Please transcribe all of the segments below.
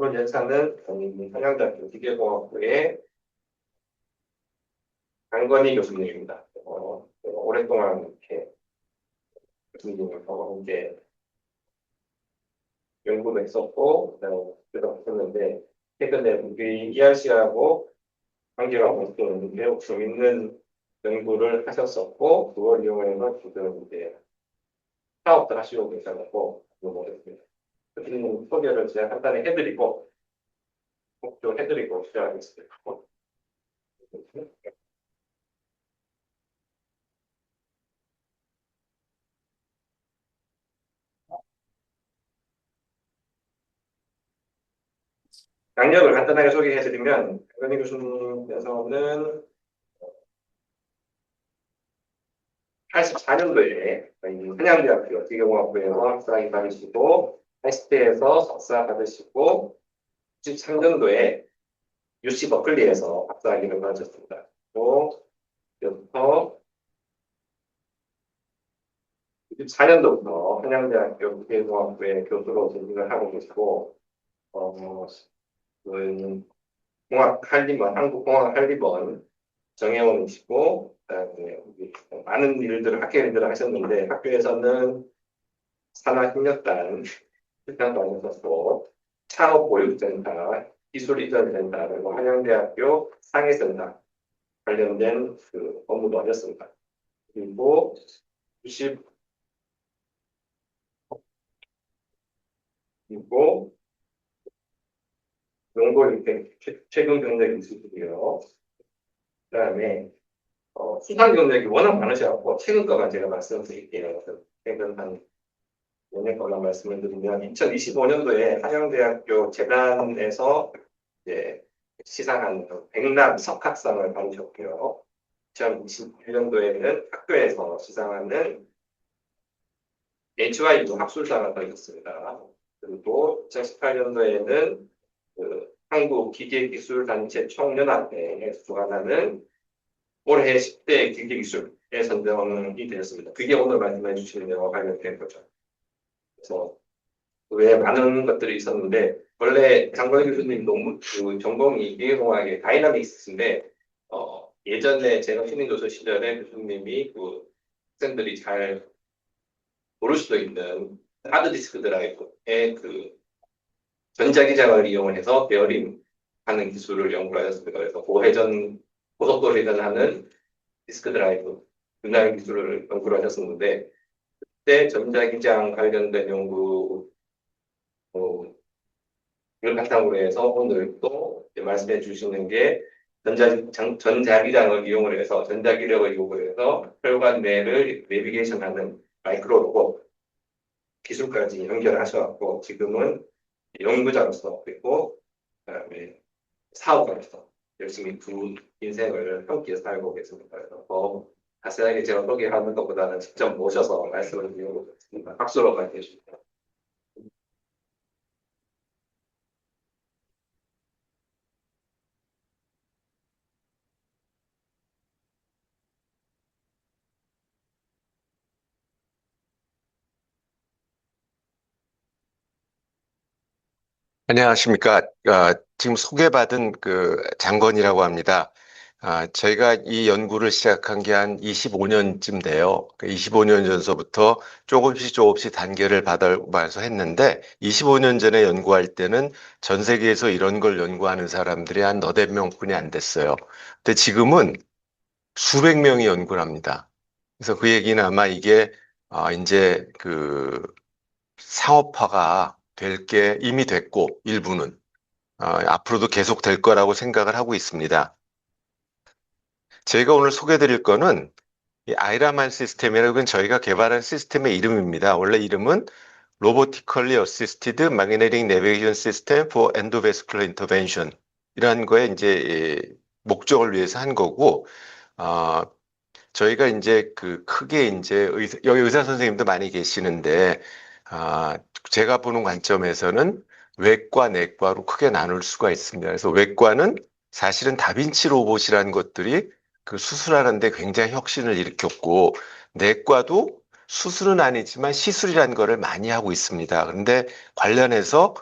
오늘 연사는 한양대학교 기계공학부의 강건희 교수님입니다. 오랫동안 이렇게 교수님하고 이제 연구도 했었고, 그래서 했었는데, 최근에 우리 ERC하고 관계하고 또 매우 재밌는 연구를 하셨었고, 그걸 이용해서 지금 이제 사업도 하시고 계셔서 모르겠습니다. 교수님 소개를 제가 간단히 해드리고, 좀 해드리고 시작하겠습니다. 양력을 간단하게 소개해드리면, 강건희 교수님께서는 84년도에 한양대학교 기계공학부에서 학사학위 받으시고, 하이스테에서 석사 받으시고, 93년도에 UC 버클리에서 박사학위를 받으셨습니다. 또, 여기서 94년도부터 한양대학교 기계공학부의 교수로 재직을 하고 계시고, 한국공학할리번 정혜원이시고, 그다음에 많은 학교 일들을 하셨는데, 학교에서는 산하협력단 실장도 하셨고, 창업보육센터, 기술이전센터, 그리고 한양대학교 상해센터 관련된 그 업무도 하셨습니다. 그리고 90그리고 연구일 최근 경력이 있으시고요. 그다음에 수상 경력이 워낙 많으셔서 최근 거만 제가 말씀드릴게요. 최근 한 5년 거만 말씀을 드리면 2025년도에 한양대학교 재단에서 이제 시상한 백남 석학상을 받으셨고요. 2021년도에는 학교에서 시상하는 HYU 학술상을 받으셨습니다. 그리고 2018년도에는 한국기계기술단체 총연합회에서 주관하는 올해 10대 기계기술에 선정이 되었습니다. 그게 오늘 말씀해 주시는 내용과 관련된 거죠. 그래서 그 외에 많은 것들이 있었는데, 원래 장건희 교수님 그 전공이 기계공학의 다이나믹스인데, 예전에 제가 신임교수 시절에 교수님이 그 학생들이 잘 모를 수도 있는 하드디스크 드라이브의 그 전자기장을 이용해서 베어링 하는 기술을 연구하셨습니다. 그래서 고속도로 회전하는 디스크 드라이브 분할 기술을 연구를 하셨었는데, 그때 전자기장 관련된 연구 이걸 바탕으로 해서 오늘 또 말씀해 주시는 게 전자기장을 이용을 해서 전자기력을 이용을 해서 혈관 내를 내비게이션하는 마이크로 로봇 기술까지 연결하셔갖고 지금은 연구자로서 그리고 그다음에 사업가로서 열심히 두 인생을 함께 살고 계십니다. 그래서 더 자세하게 제가 소개하는 것보다는 직접 모셔서 말씀을 드리고 있습니다. 박수로 맞이해 주십시오. 안녕하십니까. 지금 소개받은 그 장건이라고 합니다. 저희가 이 연구를 시작한 게 한 25년쯤 돼요. 25년 전서부터 조금씩 단계를 받아서 했는데, 25년 전에 연구할 때는 전 세계에서 이런 걸 연구하는 사람들이 한 너댓 명뿐이 안 됐어요. 근데 지금은 수백 명이 연구를 합니다. 그래서 그 얘기는 아마 이게 이제 그 상업화가 될 게 이미 됐고, 일부는 앞으로도 계속 될 거라고 생각을 하고 있습니다. 제가 오늘 소개드릴 거는 이 아이라만 시스템이라고, 건 저희가 개발한 시스템의 이름입니다. 원래 이름은 Robotically Assisted Magnetic Navigation System for Endovascular Intervention 이라는 거에 이제 목적을 위해서 한 거고, 저희가 이제 그 크게 이제 여기 의사 선생님도 많이 계시는데, 제가 보는 관점에서는 외과, 내과로 크게 나눌 수가 있습니다. 그래서 외과는 사실은 다빈치 로봇이라는 것들이 그 수술하는데 굉장히 혁신을 일으켰고, 내과도 수술은 아니지만 시술이라는 거를 많이 하고 있습니다. 그런데 관련해서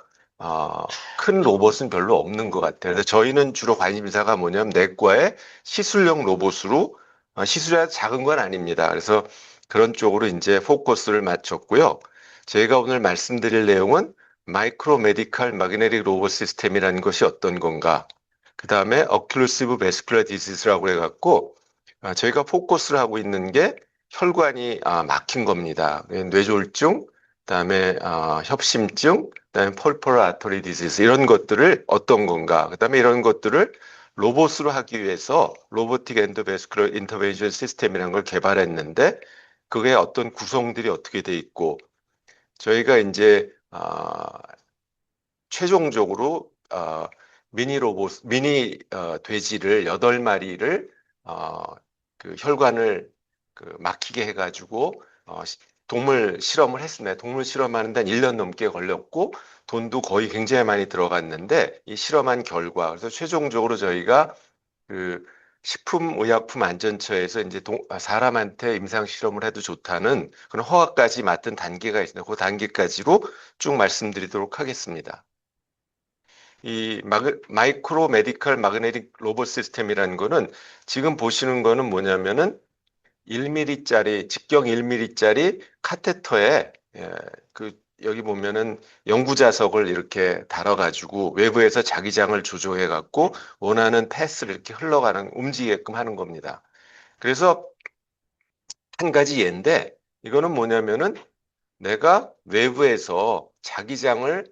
어, 큰 로봇은 별로 없는 것 같아요. 그래서 저희는 주로 관심사가 뭐냐면 내과의 시술용 로봇으로 시술이 작은 건 아닙니다. 그래서 그런 쪽으로 이제 포커스를 맞췄고요. 제가 오늘 말씀드릴 내용은 마이크로 메디컬 마그네틱 로봇 시스템이라는 것이 어떤 건가? 그 다음에 어클루시브 베스큘러 디지즈라고 해갖고 저희가 포커스를 하고 있는 게 혈관이 막힌 겁니다. 뇌졸중, 그다음에 협심증, 그다음에 펄퍼럴 아터리 디지즈 이런 것들을 어떤 건가? 그다음에 이런 것들을 로봇으로 하기 위해서 로보틱 엔도베스큘러 인터벤션 시스템이라는 걸 개발했는데 그게 어떤 구성들이 어떻게 돼 있고 저희가 이제 최종적으로 미니 로봇, 미니 돼지를 8마리를 그 혈관을 그 막히게 해가지고 동물 실험을 했습니다. 동물 실험하는 데한 1년 넘게 걸렸고 돈도 거의 굉장히 많이 들어갔는데 이 실험한 결과 그래서 최종적으로 저희가 그 식품의약품안전처에서 이제 사람한테 임상 실험을 해도 좋다는 그런 허가까지 맡은 단계가 있습니다. 그 단계까지로 쭉 말씀드리도록 하겠습니다. 이 마이크로 메디컬 마그네틱 로봇 시스템이라는 거는 지금 보시는 거는 뭐냐면은 1mm짜리 직경 1mm짜리 카테터에 그 여기 보면은 영구자석을 이렇게 달아가지고 외부에서 자기장을 조조해갖고 원하는 패스를 이렇게 흘러가는 움직이게끔 하는 겁니다. 그래서 한 가지 예인데 이거는 뭐냐면은 내가 외부에서 자기장을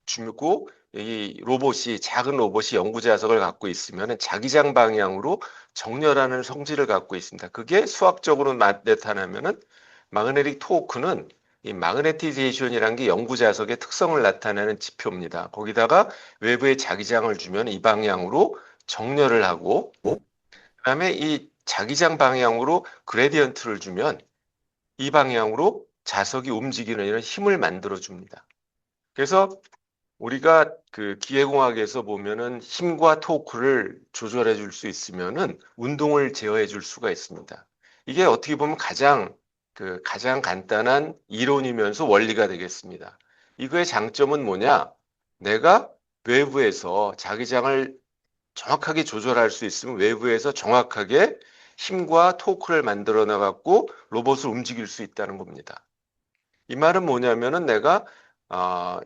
주고 이 로봇이 작은 로봇이 영구자석을 갖고 있으면 자기장 방향으로 정렬하는 성질을 갖고 있습니다. 그게 수학적으로 나타나면은 마그네틱 토크는 이 마그네티제이션이라는 게 영구자석의 특성을 나타내는 지표입니다. 거기다가 외부에 자기장을 주면 이 방향으로 정렬을 하고 그다음에 이 자기장 방향으로 그레디언트를 주면 이 방향으로 자석이 움직이는 이런 힘을 만들어 줍니다. 그래서 우리가 그 기계공학에서 보면은 힘과 토크를 조절해 줄 수 있으면은 운동을 제어해 줄 수가 있습니다. 이게 어떻게 보면 가장 간단한 이론이면서 원리가 되겠습니다. 이거의 장점은 뭐냐? 내가 외부에서 자기장을 정확하게 조절할 수 있으면 외부에서 정확하게 힘과 토크를 만들어 나갖고 로봇을 움직일 수 있다는 겁니다. 이 말은 뭐냐면은 내가 어,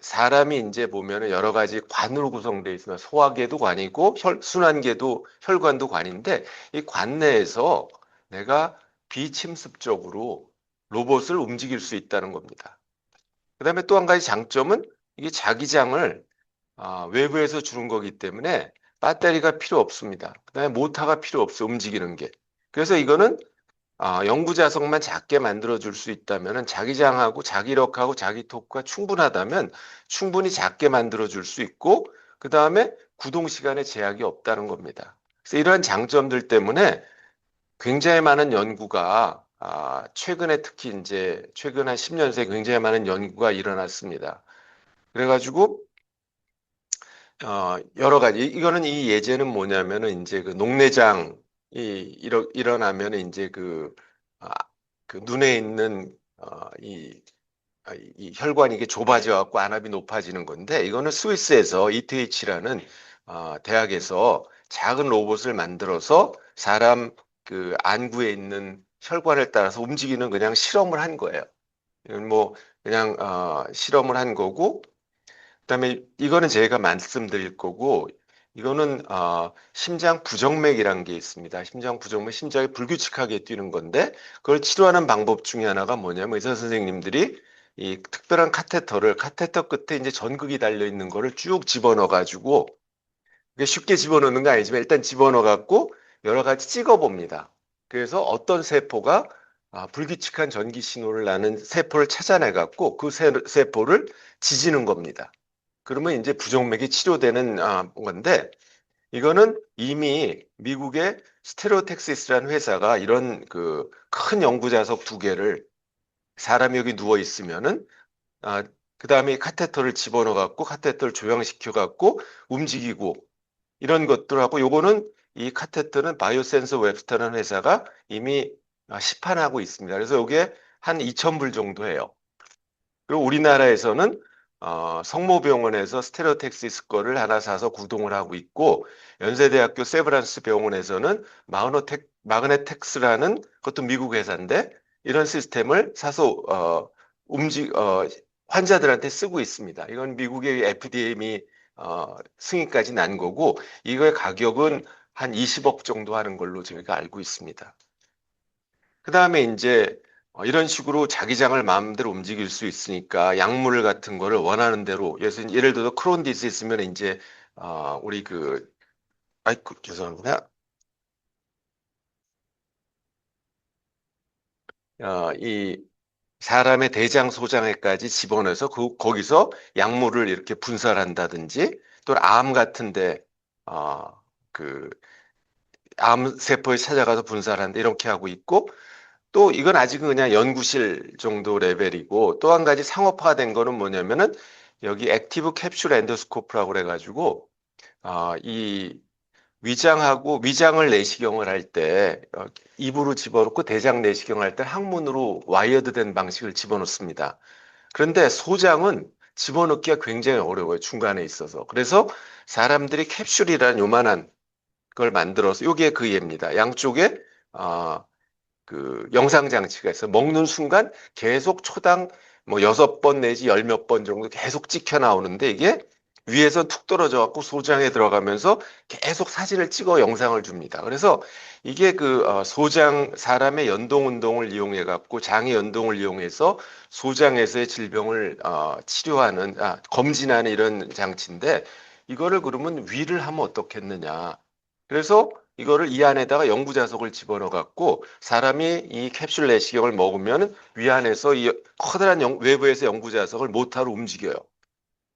사람이 이제 보면은 여러 가지 관으로 구성되어 있으면 소화계도 관이고 순환계도 혈관도 관인데 이 관 내에서 내가 비침습적으로 로봇을 움직일 수 있다는 겁니다. 그다음에 또 한 가지 장점은 이게 자기장을 외부에서 주는 거기 때문에 배터리가 필요 없습니다. 그다음에 모터가 필요 없어 움직이는 게. 그래서 이거는 영구 자석만 작게 만들어 줄 수 있다면 자기장하고 자기력하고 자기 토크가 충분하다면 충분히 작게 만들어 줄 수 있고 그 다음에 구동 시간에 제약이 없다는 겁니다. 그래서 이러한 장점들 때문에 굉장히 많은 연구가 최근에 특히 이제 최근 한 10년 새 굉장히 많은 연구가 일어났습니다. 그래가지고 여러 가지 이거는 이 예제는 뭐냐면은 이제 그 녹내장이 일어나면 이제 아, 그 눈에 있는 이 혈관이 이게 좁아져 갖고 안압이 높아지는 건데 이거는 스위스에서 ETH라는 대학에서 작은 로봇을 만들어서 사람 그 안구에 있는 혈관을 따라서 움직이는 그냥 실험을 한 거예요. 이건 뭐 그냥 실험을 한 거고 그다음에 이거는 제가 말씀드릴 거고 이거는 심장 부정맥이라는 게 있습니다. 심장 부정맥, 심장이 불규칙하게 뛰는 건데 그걸 치료하는 방법 중에 하나가 뭐냐면 의사 선생님들이 이 특별한 카테터 끝에 이제 전극이 달려 있는 거를 쭉 집어넣어 가지고 이게 쉽게 집어넣는 거 아니지만 일단 집어넣어 갖고 여러 가지 찍어 봅니다. 그래서 어떤 세포가 불규칙한 전기 신호를 나는 세포를 찾아내 갖고 그 세포를 지지는 겁니다. 그러면 이제 부정맥이 치료되는 건데 이거는 이미 미국의 스테레오텍시스라는 회사가 이런 그 큰 연구 자석 2개를 사람이 여기 누워 있으면은 그다음에 카테터를 집어넣어 갖고 카테터를 조향시켜 갖고 움직이고 이런 것들하고 요거는 이 카테터는 바이오센서 웹스터라는 회사가 이미 시판하고 있습니다. 그래서 이게 한 2,000불 정도 해요. 그리고 우리나라에서는 성모병원에서 스테레오텍시스 거를 하나 사서 구동을 하고 있고, 연세대학교 세브란스 병원에서는 마그네텍스라는 그것도 미국 회사인데 이런 시스템을 사서 환자들한테 쓰고 있습니다. 이건 미국의 FDA 승인까지 난 거고, 이거의 가격은 한 20억 정도 하는 걸로 저희가 알고 있습니다. 그 다음에 이제 이런 식으로 자기장을 마음대로 움직일 수 있으니까 약물 같은 거를 원하는 대로, 예를 들어서 크론 디스 있으면 이제 우리 아이고 죄송합니다. 이 사람의 대장 소장에까지 집어넣어서 거기서 약물을 이렇게 분설한다든지, 또는 암 같은데 어, 그 암세포에 찾아가서 분설한다 이렇게 하고 있고, 또 이건 아직은 그냥 연구실 정도 레벨이고, 또 한 가지 상업화된 거는 뭐냐면은 여기 액티브 캡슐 엔도스코프라고 그래가지고 이 위장을 내시경을 할 때 입으로 집어넣고 대장 내시경을 할 때 항문으로 와이어드 된 방식을 집어넣습니다. 그런데 소장은 집어넣기가 굉장히 어려워요. 중간에 있어서. 그래서 사람들이 캡슐이라는 요만한 걸 만들어서, 요게 그 예입니다. 양쪽에 어, 영상 장치가 있어요. 먹는 순간 계속 초당 뭐 6번 내지 열 몇 번 정도 계속 찍혀 나오는데, 이게 위에서 툭 떨어져 갖고 소장에 들어가면서 계속 사진을 찍어 영상을 줍니다. 그래서 이게 소장, 사람의 연동 운동을 이용해 갖고 장의 연동을 이용해서 소장에서의 질병을 검진하는 이런 장치인데, 이거를 그러면 위를 하면 어떻겠느냐. 그래서 이거를 이 안에다가 연구 자석을 집어넣어 갖고 사람이 이 캡슐 내시경을 먹으면 위 안에서 이 커다란 외부에서 연구 자석을 모터로 움직여요.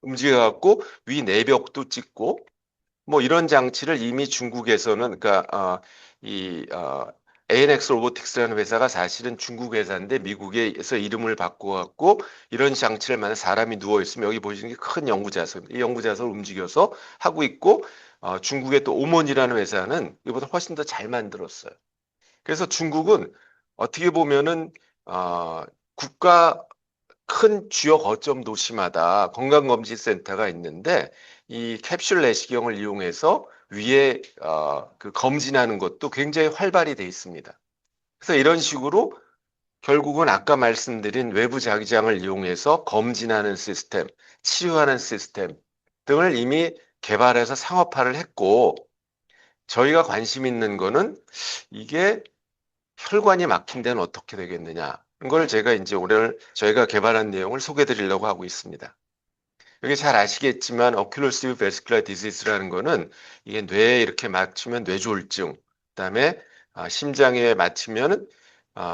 움직여 갖고 위 내벽도 찍고, 뭐 이런 장치를 이미 중국에서는, 이 ANX 로보틱스라는 회사가 사실은 중국 회사인데 미국에서 이름을 바꿔 갖고 이런 장치를 만든, 사람이 누워 있으면 여기 보시는 게 큰 연구 자석, 이 연구 자석을 움직여서 하고 있고, 중국의 또 오몬이라는 회사는 이보다 훨씬 더 잘 만들었어요. 그래서 중국은 어떻게 보면은 국가 큰 주요 거점 도시마다 건강검진센터가 있는데, 이 캡슐 내시경을 이용해서 위에 검진하는 것도 굉장히 활발히 돼 있습니다. 그래서 이런 식으로 결국은 아까 말씀드린 외부 자기장을 이용해서 검진하는 시스템, 치료하는 시스템 등을 이미 개발해서 상업화를 했고, 저희가 관심 있는 거는 이게 혈관이 막힌 데는 어떻게 되겠느냐. 이걸 제가 이제 오늘 저희가 개발한 내용을 소개해 드리려고 하고 있습니다. 여기 잘 아시겠지만 오큘러시브 베스큘라 디지즈라는 거는, 이게 뇌에 이렇게 맞추면 뇌졸중, 그다음에 심장에 맞추면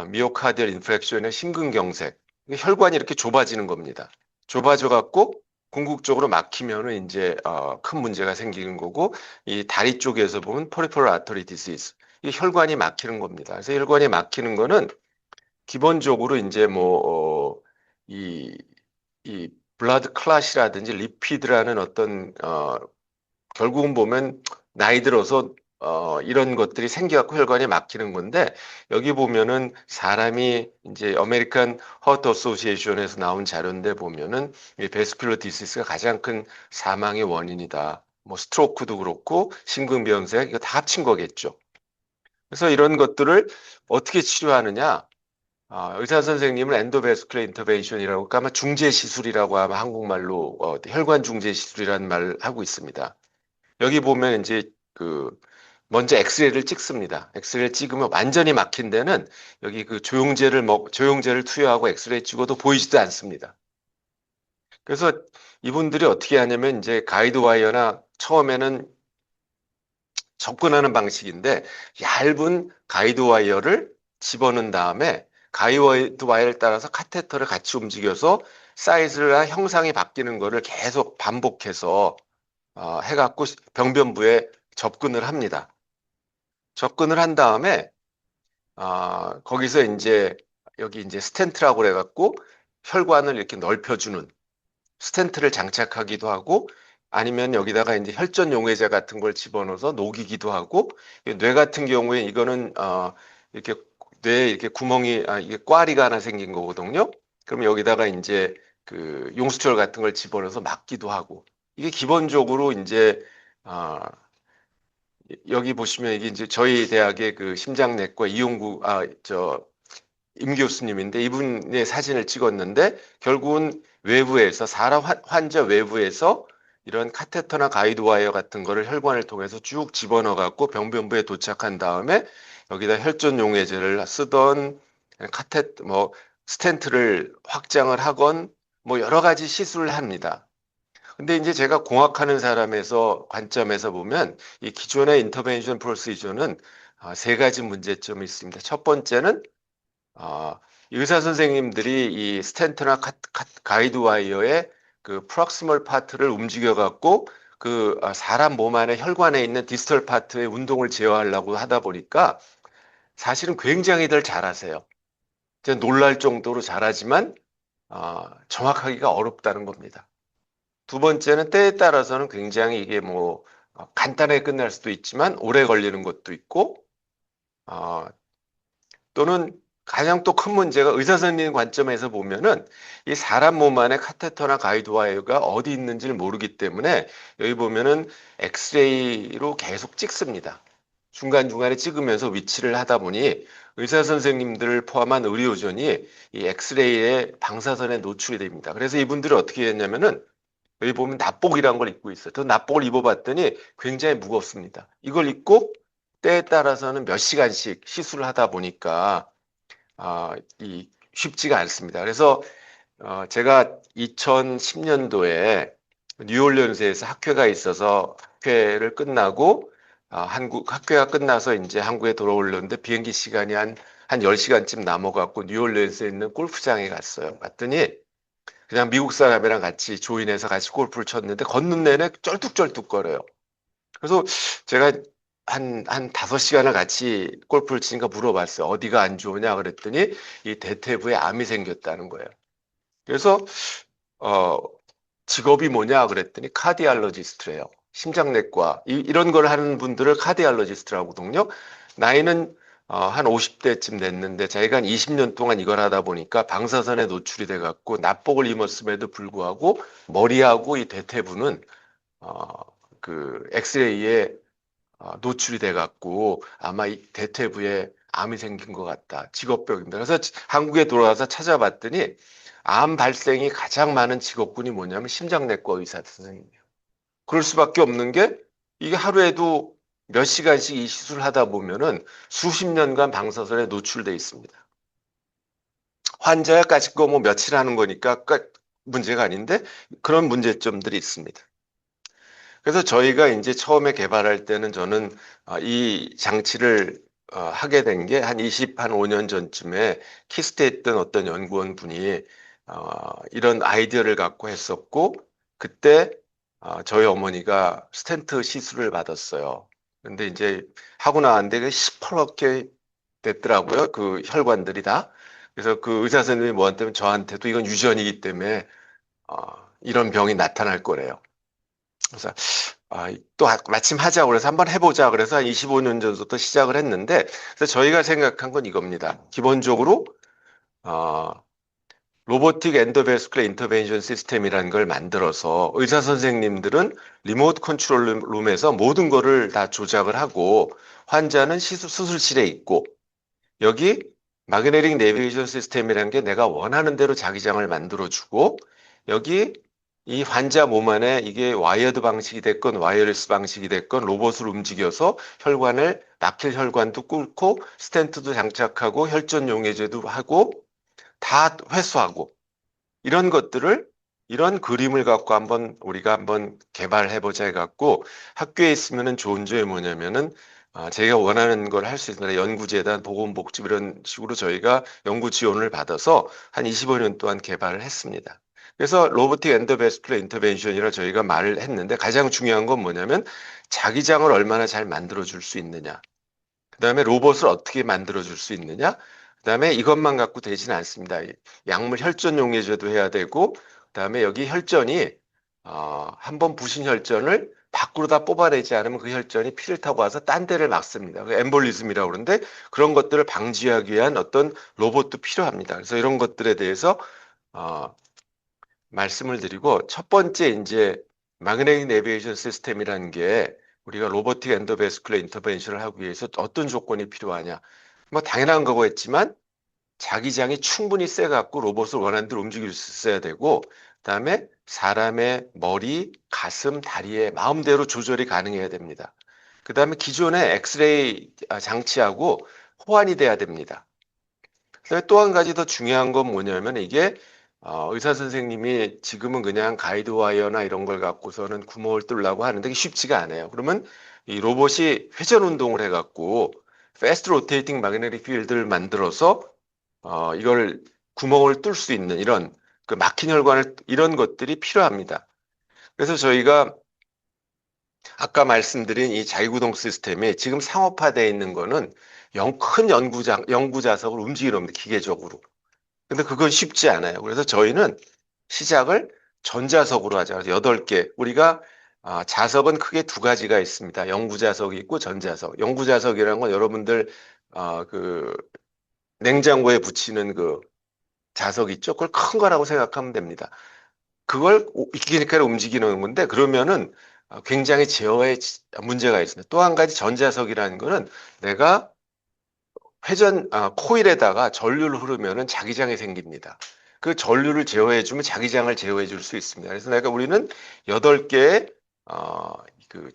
미오카디얼 인프렉션의 심근경색, 혈관이 이렇게 좁아지는 겁니다. 좁아져 갖고 궁극적으로 막히면은 이제 큰 문제가 생기는 거고, 이 다리 쪽에서 보면 퍼리퍼럴 아터리 디시즈, 이 혈관이 막히는 겁니다. 그래서 혈관이 막히는 거는 기본적으로 이제 이 블라드 클랏이라든지 리피드라는 어떤 결국은 보면 나이 들어서 이런 것들이 생겨갖고 혈관이 막히는 건데, 여기 보면은 사람이 이제 아메리칸 허트 어소시에이션에서 나온 자료인데 보면은 이 베스큘러 디시스가 가장 큰 사망의 원인이다. 뭐 스트로크도 그렇고 심근병색, 이거 다 합친 거겠죠. 그래서 이런 것들을 어떻게 치료하느냐? 의사 선생님은 엔도베스큘러 인터벤션이라고, 아마 중재 시술이라고 하면 한국말로 혈관 중재 시술이라는 말을 하고 있습니다. 여기 보면 이제 먼저 엑스레이를 찍습니다. 엑스레이를 찍으면 완전히 막힌 데는 여기 조영제를 투여하고 엑스레이 찍어도 보이지도 않습니다. 그래서 이분들이 어떻게 하냐면, 이제 가이드 와이어나 처음에는 접근하는 방식인데, 얇은 가이드 와이어를 집어넣은 다음에 가이드 와이어를 따라서 카테터를 같이 움직여서 사이즈나 형상이 바뀌는 거를 계속 반복해서 해갖고 병변부에 접근을 합니다. 접근을 한 다음에 거기서 이제 여기 이제 스텐트라고 그래갖고 혈관을 이렇게 넓혀주는 스텐트를 장착하기도 하고, 아니면 여기다가 이제 혈전 용해제 같은 걸 집어넣어서 녹이기도 하고, 뇌 같은 경우에 이거는 이렇게 뇌에 이렇게 이게 꽈리가 하나 생긴 거거든요. 그럼 여기다가 이제 그 용수철 같은 걸 집어넣어서 막기도 하고 이게 기본적으로 이제 여기 보시면 이게 이제 저희 대학의 그 심장내과 이용구 임 교수님인데 이분의 사진을 찍었는데 결국은 외부에서 사람 환자 외부에서 이런 카테터나 가이드와이어 같은 거를 혈관을 통해서 쭉 집어넣어 갖고 병변부에 도착한 다음에 여기다 혈전 용해제를 쓰던 뭐 스텐트를 확장을 하건 뭐 여러 가지 시술을 합니다. 근데 이제 제가 공학하는 사람에서 관점에서 보면 이 기존의 인터벤션 프로시저는 세 가지 문제점이 있습니다. 첫 번째는 의사 선생님들이 이 스텐트나 가이드 와이어의 그 프록시멀 파트를 움직여 갖고 그 사람 몸 안에 혈관에 있는 디스털 파트의 운동을 제어하려고 하다 보니까 사실은 굉장히들 잘하세요. 진짜 놀랄 정도로 잘하지만 정확하기가 어렵다는 겁니다. 두 번째는 때에 따라서는 굉장히 이게 뭐 간단하게 끝날 수도 있지만 오래 걸리는 것도 있고 또는 가장 또 큰 문제가 의사 선생님 관점에서 보면은 이 사람 몸 안에 카테터나 가이드와이어가 어디 있는지를 모르기 때문에 여기 보면은 엑스레이로 계속 찍습니다. 중간중간에 찍으면서 위치를 하다 보니 의사 선생님들을 포함한 의료진이 이 엑스레이의 방사선에 노출이 됩니다. 그래서 이분들이 어떻게 했냐면은 여기 보면 납복이라는 걸 입고 있어요. 그 납복을 입어봤더니 굉장히 무겁습니다. 이걸 입고 때에 따라서는 몇 시간씩 시술을 하다 보니까 이 쉽지가 않습니다. 그래서 제가 2010년도에 뉴올리언스에서 학회가 있어서 학회를 끝나고 한국 학회가 끝나서 이제 한국에 돌아오려는데 비행기 시간이 한 10시간쯤 남아갖고 뉴올리언스에 있는 골프장에 갔어요. 갔더니 그냥 미국 사람이랑 같이 조인해서 같이 골프를 쳤는데 걷는 내내 쩔뚝쩔뚝거려요. 그래서 제가 한 5시간을 같이 골프를 치니까 물어봤어요. 어디가 안 좋으냐 그랬더니 이 대퇴부에 암이 생겼다는 거예요. 그래서 어, 직업이 뭐냐 그랬더니 카디알러지스트래요. 심장내과 이런 걸 하는 분들을 카디알러지스트라고 하거든요. 나이는 한 50대쯤 됐는데 자기가 한 20년 동안 이걸 하다 보니까 방사선에 노출이 돼 갖고 납복을 입었음에도 불구하고 머리하고 이 대퇴부는 그 엑스레이에 노출이 돼 갖고 아마 이 대퇴부에 암이 생긴 것 같다. 직업병입니다. 그래서 한국에 돌아와서 찾아봤더니 암 발생이 가장 많은 직업군이 뭐냐면 심장내과 의사 선생님이에요. 그럴 수밖에 없는 게 이게 하루에도 몇 시간씩 이 시술을 하다 보면은 수십 년간 방사선에 노출돼 있습니다. 환자까지 거 뭐 며칠 하는 거니까 문제가 아닌데 그런 문제점들이 있습니다. 그래서 저희가 이제 처음에 개발할 때는 저는 이 장치를 하게 된 게 한 5년 전쯤에 키스트에 있던 어떤 연구원 분이 이런 아이디어를 갖고 했었고 그때 저희 어머니가 스텐트 시술을 받았어요. 근데 이제 하고 나왔는데 그 시퍼렇게 됐더라고요. 그 혈관들이 다. 그래서 그 의사 선생님이 뭐한테면 저한테도 이건 유전이기 때문에 이런 병이 나타날 거래요. 그래서 또 마침 하자고 그래서 한번 해보자 그래서 한 25년 전부터 시작을 했는데 그래서 저희가 생각한 건 이겁니다. 기본적으로 어, 로보틱 엔도베스큘러 인터벤션 시스템이라는 걸 만들어서 의사 선생님들은 리모트 컨트롤 룸에서 모든 거를 다 조작을 하고 환자는 수술실에 있고 여기 마그네틱 내비게이션 시스템이라는 게 내가 원하는 대로 자기장을 만들어주고 여기 이 환자 몸 안에 이게 와이어드 방식이 됐건 와이어리스 방식이 됐건 로봇을 움직여서 혈관을 막힐 혈관도 뚫고 스텐트도 장착하고 혈전 용해제도 하고 다 회수하고 이런 것들을 이런 그림을 갖고 우리가 한번 개발해보자 해갖고 학교에 있으면은 좋은 점이 뭐냐면은 제가 원하는 걸 할 수 있습니다. 연구재단, 보건복지 이런 식으로 저희가 연구 지원을 받아서 한 25년 동안 개발을 했습니다. 그래서 로보틱 엔도베스큘러 인터벤션이라 저희가 말을 했는데 가장 중요한 건 뭐냐면 자기장을 얼마나 잘 만들어줄 수 있느냐. 그다음에 로봇을 어떻게 만들어줄 수 있느냐. 그다음에 이것만 갖고 되지는 않습니다. 약물 혈전 용해제도 해야 되고 그다음에 여기 혈전이 한번 부신 혈전을 밖으로 다 뽑아내지 않으면 그 혈전이 피를 타고 와서 딴 데를 막습니다. 그 엠볼리즘이라고 그러는데 그런 것들을 방지하기 위한 어떤 로봇도 필요합니다. 그래서 이런 것들에 대해서 말씀을 드리고, 첫 번째 이제 마그네틱 내비게이션 시스템이라는 게 우리가 로보틱 엔도베스큘러 인터벤션을 하기 위해서 어떤 조건이 필요하냐. 뭐 당연한 거고 했지만 자기장이 충분히 세갖고 로봇을 원하는 대로 움직일 수 있어야 되고, 그다음에 사람의 머리, 가슴, 다리에 마음대로 조절이 가능해야 됩니다. 그다음에 기존의 엑스레이 장치하고 호환이 돼야 됩니다. 또 한 가지 더 중요한 건 뭐냐면 이게 의사 선생님이 지금은 그냥 가이드 와이어나 이런 걸 갖고서는 구멍을 뚫으려고 하는데 그게 쉽지가 않아요. 그러면 이 로봇이 회전 운동을 해갖고 패스트 로테이팅 마그네틱 필드를 만들어서 이걸 구멍을 뚫을 수 있는 이런 그 막힌 혈관을 이런 것들이 필요합니다. 그래서 저희가 아까 말씀드린 이 자유구동 시스템이 지금 상업화되어 있는 거는 큰 연구 자석을 움직이는 겁니다. 기계적으로. 근데 그건 쉽지 않아요. 그래서 저희는 시작을 전자석으로 하자. 그래서 8개. 우리가 자석은 크게 두 가지가 있습니다. 영구 자석이 있고 전자석. 영구 자석이라는 건 여러분들 그 냉장고에 붙이는 그 자석 있죠? 그걸 큰 거라고 생각하면 됩니다. 그걸 기계니까 움직이는 건데 그러면은 굉장히 제어에 문제가 있습니다. 또 한 가지 전자석이라는 거는 내가 코일에다가 전류를 흐르면은 자기장이 생깁니다. 그 전류를 제어해주면 자기장을 제어해줄 수 있습니다. 그래서 우리는 8개의 그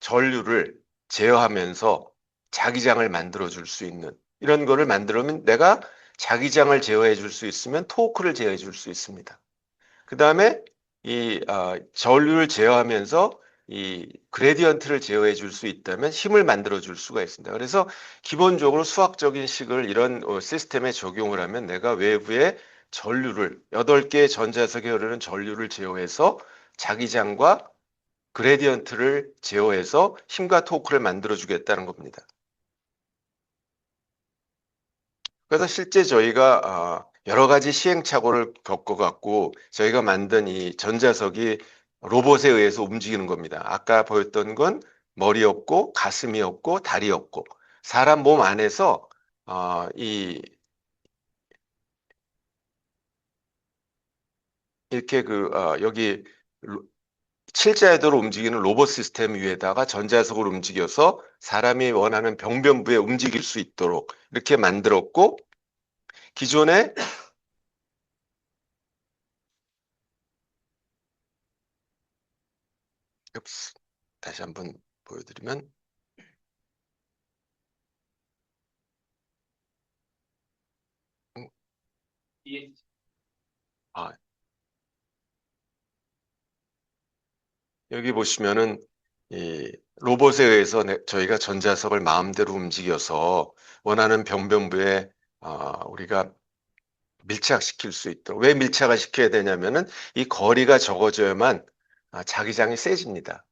전류를 제어하면서 자기장을 만들어줄 수 있는 이런 거를 만들면 내가 자기장을 제어해줄 수 있으면 토크를 제어해줄 수 있습니다. 그 다음에 이 전류를 제어하면서 이 그레디언트를 제어해 줄 수 있다면 힘을 만들어 줄 수가 있습니다. 그래서 기본적으로 수학적인 식을 이런 시스템에 적용을 하면 내가 외부에 전류를 8개의 전자석에 흐르는 전류를 제어해서 자기장과 그레디언트를 제어해서 힘과 토크를 만들어 주겠다는 겁니다. 그래서 실제 저희가 여러 가지 시행착오를 겪어갖고 저희가 만든 이 전자석이 로봇에 의해서 움직이는 겁니다. 아까 보였던 건 머리였고 가슴이었고 다리였고 사람 몸 안에서 이 이렇게 여기 칠자궤도로 움직이는 로봇 시스템 위에다가 전자석을 움직여서 사람이 원하는 병변부에 움직일 수 있도록 이렇게 만들었고 기존에 다시 한번 보여드리면 아, 여기 보시면은 이 로봇에 의해서 저희가 전자석을 마음대로 움직여서 원하는 병변부에 우리가 밀착시킬 수 있도록. 왜 밀착을 시켜야 되냐면은 이 거리가 적어져야만 자기장이 세집니다.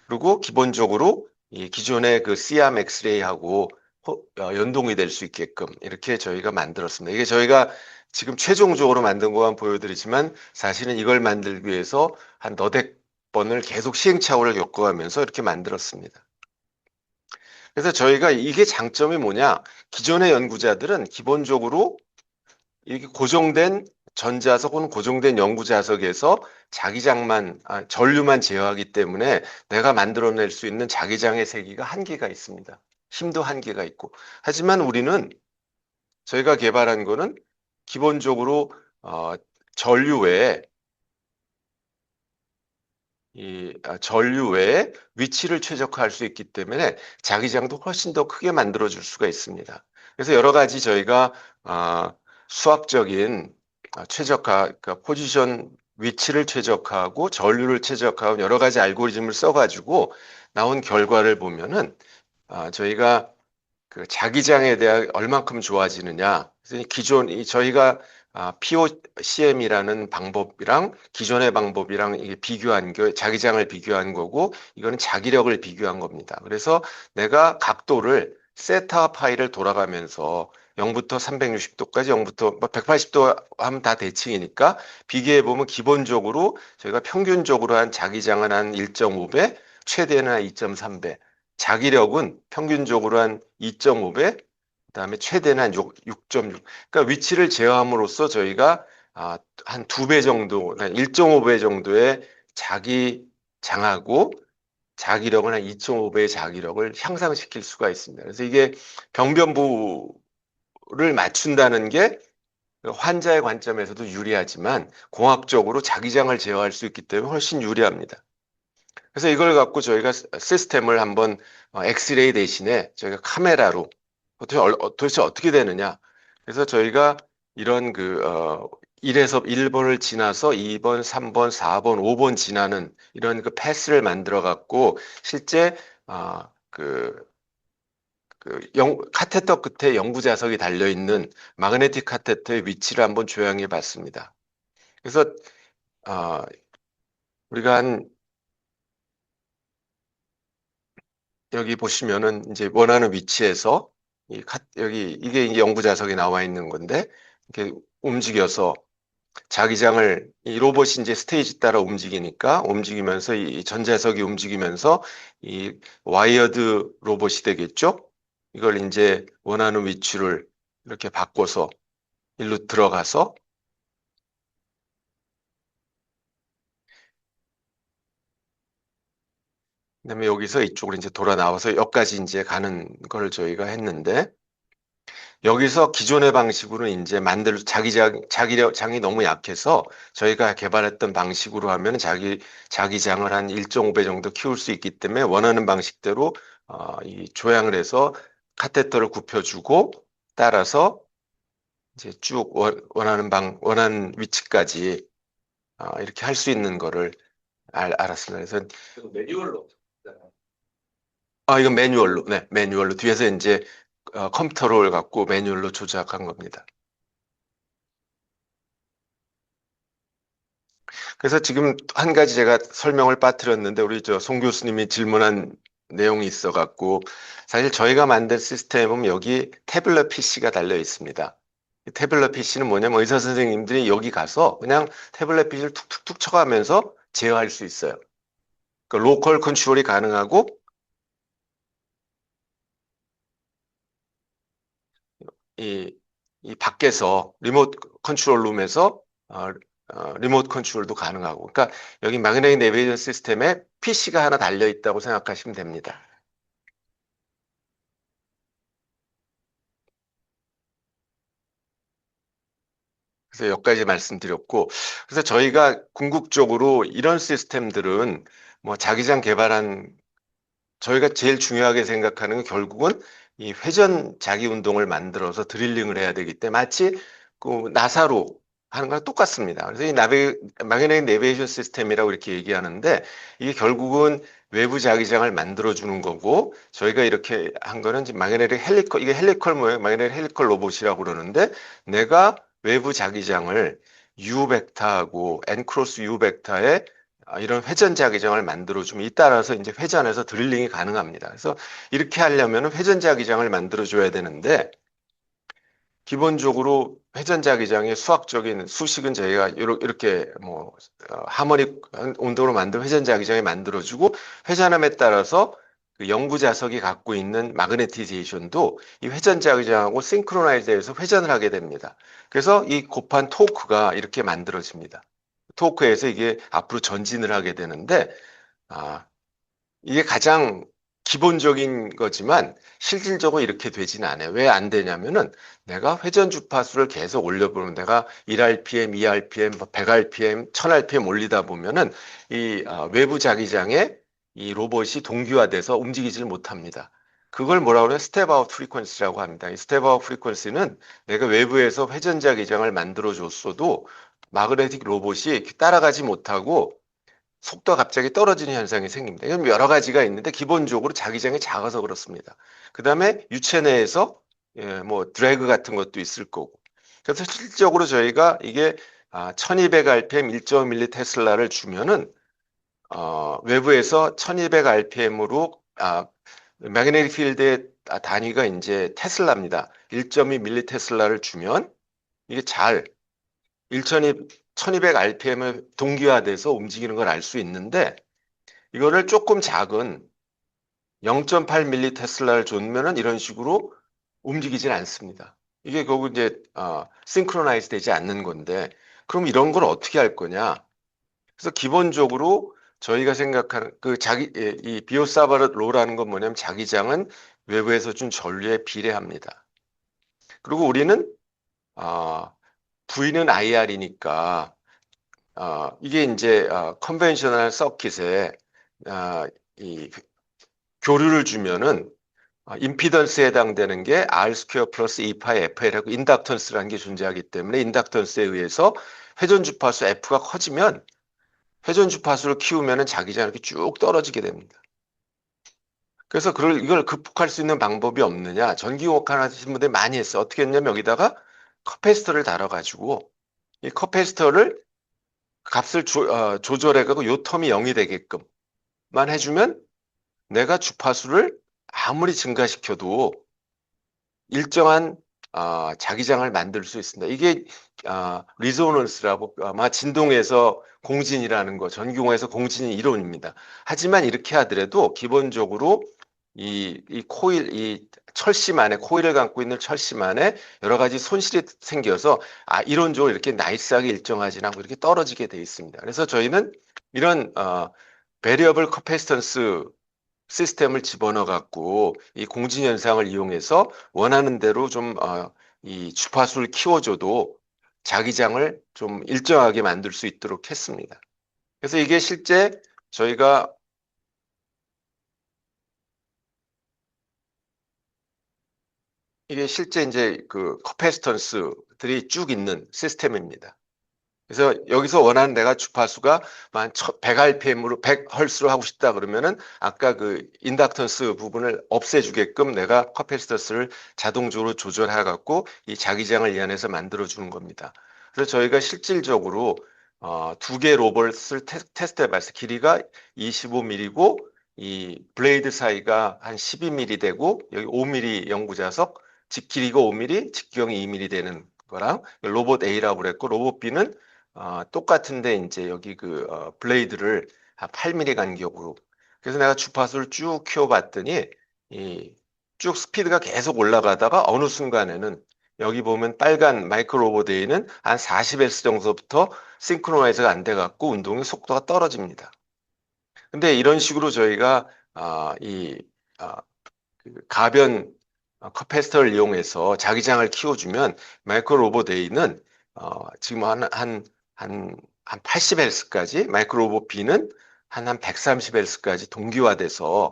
그리고 기본적으로 이 기존의 그 C암 엑스레이하고 연동이 될 수 있게끔 이렇게 저희가 만들었습니다. 이게 저희가 지금 최종적으로 만든 것만 보여드리지만 사실은 이걸 만들기 위해서 한 너댓 번을 계속 시행착오를 겪어가면서 이렇게 만들었습니다. 그래서 저희가 이게 장점이 뭐냐? 기존의 연구자들은 기본적으로 이렇게 고정된 전자석 혹은 고정된 연구자석에서 전류만 제어하기 때문에 내가 만들어낼 수 있는 자기장의 세기가 한계가 있습니다. 힘도 한계가 있고. 하지만 우리는 저희가 개발한 거는 기본적으로 전류 외에 전류 외에 위치를 최적화할 수 있기 때문에 자기장도 훨씬 더 크게 만들어 줄 수가 있습니다. 그래서 여러 가지 저희가 수학적인 최적화, 그러니까 포지션 위치를 최적화하고 전류를 최적화하고 여러 가지 알고리즘을 써가지고 나온 결과를 보면은 저희가 그 자기장에 대한 얼만큼 좋아지느냐. 그래서 저희가 POCM이라는 방법이랑 기존의 방법이랑 이게 자기장을 비교한 거고 이거는 자기력을 비교한 겁니다. 그래서 내가 각도를 세타 파이를 돌아가면서 0부터 360도까지 0부터 180도 하면 다 대칭이니까 비교해 보면 기본적으로 저희가 평균적으로 한 자기장은 한 1.5배, 최대는 한 2.3배. 자기력은 평균적으로 한 2.5배, 그다음에 최대는 한 6.6. 그러니까 위치를 제어함으로써 저희가 한 2배 정도, 1.5배 정도의 자기 장하고 자기력은 한 2.5배의 자기력을 향상시킬 수가 있습니다. 그래서 이게 병변부를 맞춘다는 게 환자의 관점에서도 유리하지만 공학적으로 자기장을 제어할 수 있기 때문에 훨씬 유리합니다. 그래서 이걸 갖고 저희가 시스템을 한번 엑스레이 대신에 저희가 카메라로 도대체 어떻게 되느냐. 그래서 저희가 이런 1에서 1번을 지나서 2번, 3번, 4번, 5번 지나는 이런 그 패스를 만들어 갖고 실제 아, 카테터 끝에 영구 자석이 달려 있는 마그네틱 카테터의 위치를 한번 조향해 봤습니다. 그래서 아, 우리가 한 여기 보시면은 이제 원하는 위치에서 여기 이게 이제 영구 자석이 나와 있는 건데 이렇게 움직여서 자기장을 이 로봇이 이제 스테이지 따라 움직이니까 움직이면서 이 전자석이 움직이면서 이 와이어드 로봇이 되겠죠. 이걸 이제 원하는 위치를 이렇게 바꿔서 일로 들어가서 그다음에 여기서 이쪽으로 이제 돌아 나와서 여기까지 이제 가는 걸 저희가 했는데 여기서 기존의 방식으로는 이제 자기장이 너무 약해서 저희가 개발했던 방식으로 하면 자기장을 한 1.5배 정도 키울 수 있기 때문에 원하는 방식대로 이 조향을 해서 카테터를 굽혀주고 따라서 이제 쭉 원하는 위치까지 이렇게 할 수 있는 거를 알았습니다. 그래서 매뉴얼로. 이건 매뉴얼로, 네, 매뉴얼로 뒤에서 이제 컴퓨터를 갖고 매뉴얼로 조작한 겁니다. 그래서 지금 한 가지 제가 설명을 빠뜨렸는데 우리 송 교수님이 질문한 내용이 있어 갖고 사실 저희가 만든 시스템은 여기 태블릿 PC가 달려 있습니다. 이 태블릿 PC는 뭐냐면 의사 선생님들이 여기 가서 그냥 태블릿 PC를 툭툭툭 쳐가면서 제어할 수 있어요. 그 로컬 컨트롤이 가능하고 이, 이 밖에서 리모트 컨트롤 룸에서 리모트 컨트롤도 가능하고 그러니까 여기 마그네틱 내비게이션 시스템에 PC가 하나 달려 있다고 생각하시면 됩니다. 그래서 여기까지 말씀드렸고, 그래서 저희가 궁극적으로 이런 시스템들은 뭐 자기장 개발한 저희가 제일 중요하게 생각하는 건 결국은 이 회전 자기 운동을 만들어서 드릴링을 해야 되기 때문에 마치 그 나사로 하는 거랑 똑같습니다. 그래서 이 마그네틱 내비게이션 시스템이라고 이렇게 얘기하는데 이게 결국은 외부 자기장을 만들어 주는 거고 저희가 이렇게 한 거는 이제 이게 헬리컬 모양 마그네틱 헬리컬 로봇이라고 그러는데 내가 외부 자기장을 U 벡터하고 N 크로스 U 벡터에 이런 회전 자기장을 만들어주면 이 따라서 이제 회전에서 드릴링이 가능합니다. 그래서 이렇게 하려면 회전 자기장을 만들어줘야 되는데 기본적으로 회전 자기장의 수학적인 수식은 저희가 이렇게 뭐 하모닉 온도로 만든 회전 자기장이 만들어주고 회전함에 따라서 그 영구 자석이 갖고 있는 마그네티제이션도 이 회전 자기장하고 싱크로나이즈해서 회전을 하게 됩니다. 그래서 이 곱한 토크가 이렇게 만들어집니다. 토크에서 이게 앞으로 전진을 하게 되는데 아, 이게 가장 기본적인 거지만 실질적으로 이렇게 되지는 않아요. 왜 안 되냐면은 내가 회전 주파수를 계속 올려보면 내가 1rpm, 2rpm, 100rpm, 1000rpm 올리다 보면은 이 외부 자기장에 이 로봇이 동기화돼서 움직이질 못합니다. 그걸 뭐라고 그래요? 스텝 아웃 프리퀀시라고 합니다. 이 스텝 아웃 프리퀀시는 내가 외부에서 회전 자기장을 만들어 줬어도 마그네틱 로봇이 따라가지 못하고 속도가 갑자기 떨어지는 현상이 생깁니다. 이건 여러 가지가 있는데 기본적으로 자기장이 작아서 그렇습니다. 그 다음에 유체 내에서 뭐 드래그 같은 것도 있을 거고. 그래서 실질적으로 저희가 이게 1200rpm 1.5mm 테슬라를 주면은 외부에서 1200rpm으로 매그네틱 필드의 단위가 이제 테슬라입니다. 1.2mm 테슬라를 주면 이게 잘 1200rpm을 동기화돼서 움직이는 걸 알 수 있는데 이거를 조금 작은 0.8mm 테슬라를 줬면은 이런 식으로 움직이질 않습니다. 이게 결국 이제 싱크로나이즈 되지 않는 건데 그럼 이런 걸 어떻게 할 거냐? 그래서 기본적으로 저희가 생각하는 이 비오사바르 로라는 건 뭐냐면 자기장은 외부에서 준 전류에 비례합니다. 그리고 우리는 V는 IR이니까 이게 이제 컨벤셔널 서킷에 이 교류를 주면은 임피던스에 해당되는 게 R 스퀘어 플러스 2파이 FL하고 인덕턴스라는 게 존재하기 때문에 인덕턴스에 의해서 회전 주파수 F가 커지면 회전 주파수를 키우면은 자기장 이렇게 쭉 떨어지게 됩니다. 그래서 이걸 극복할 수 있는 방법이 없느냐? 전기공학 하시는 분들이 많이 했어요. 어떻게 했냐면 여기다가 커패시터를 달아가지고 이 커패시터를 값을 조절해가지고 요 텀이 0이 되게끔만 해주면 내가 주파수를 아무리 증가시켜도 일정한 자기장을 만들 수 있습니다. 이게 리조넌스라고 아마 진동에서 공진이라는 거, 전기공학에서 공진이 이론입니다. 하지만 이렇게 하더라도 기본적으로 이 코일, 이 철심 안에 코일을 감고 있는 철심 안에 여러 가지 손실이 생겨서 이론적으로 이렇게 나이스하게 일정하지 않고 이렇게 떨어지게 돼 있습니다. 그래서 저희는 이런 베리어블 커패시턴스 시스템을 집어넣어 갖고 이 공진 현상을 이용해서 원하는 대로 좀 이 주파수를 키워줘도 자기장을 좀 일정하게 만들 수 있도록 했습니다. 그래서 이게 실제 저희가 이게 실제 이제 그 커패시턴스들이 쭉 있는 시스템입니다. 그래서 여기서 원하는 내가 주파수가 만 100rpm으로 100Hz로 하고 싶다 그러면은 아까 그 인덕턴스 부분을 없애주게끔 내가 커패시터스를 자동적으로 조절해 갖고 이 자기장을 이 안에서 만들어 주는 겁니다. 그래서 저희가 실질적으로 두 개 로봇을 테스트해 봤어요. 길이가 25mm고 이 블레이드 사이가 한 12mm 되고 여기 5mm 연구자석 길이가 5mm, 직경이 2mm 되는 거랑 로봇 A라고 그랬고 로봇 B는 똑같은데 이제 여기 블레이드를 한 8mm 간격으로 그래서 내가 주파수를 쭉 키워봤더니 이 쭉 스피드가 계속 올라가다가 어느 순간에는 여기 보면 빨간 마이크로 로보데이는 한 40Hz 정도부터 싱크로나이즈가 안 돼 갖고 운동의 속도가 떨어집니다. 근데 이런 식으로 저희가 이 가변 커패시터를 이용해서 자기장을 키워주면 마이크로 로보데이는 지금 한 80Hz까지 마이크로 로봇 B는 한 130Hz까지 동기화돼서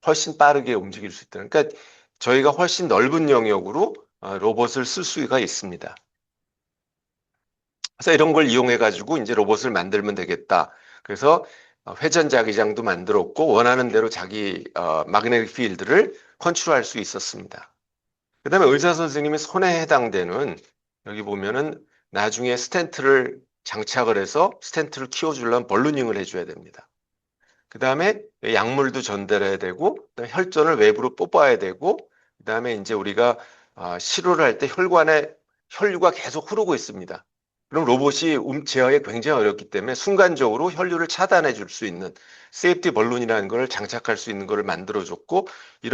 훨씬 빠르게 움직일 수 있다. 그러니까 저희가 훨씬 넓은 영역으로 로봇을 쓸 수가 있습니다. 그래서 이런 걸 이용해 가지고 이제 로봇을 만들면 되겠다. 그래서 회전 자기장도 만들었고 원하는 대로 자기 마그네틱 필드를 컨트롤할 수 있었습니다. 그다음에 의사 선생님이 손에 해당되는 여기 보면은 나중에 스텐트를 장착을 해서 스텐트를 키워주려면 벌루닝을 해줘야 됩니다. 그다음에 약물도 전달해야 되고 그다음에 혈전을 외부로 뽑아야 되고 그다음에 이제 우리가 시료를 할 때 혈관에 혈류가 계속 흐르고 있습니다. 그럼 로봇이 제어에 굉장히 어렵기 때문에 순간적으로 혈류를 차단해 줄 수 있는 세이프티 벌룬이라는 걸 장착할 수 있는 걸 만들어 줬고 이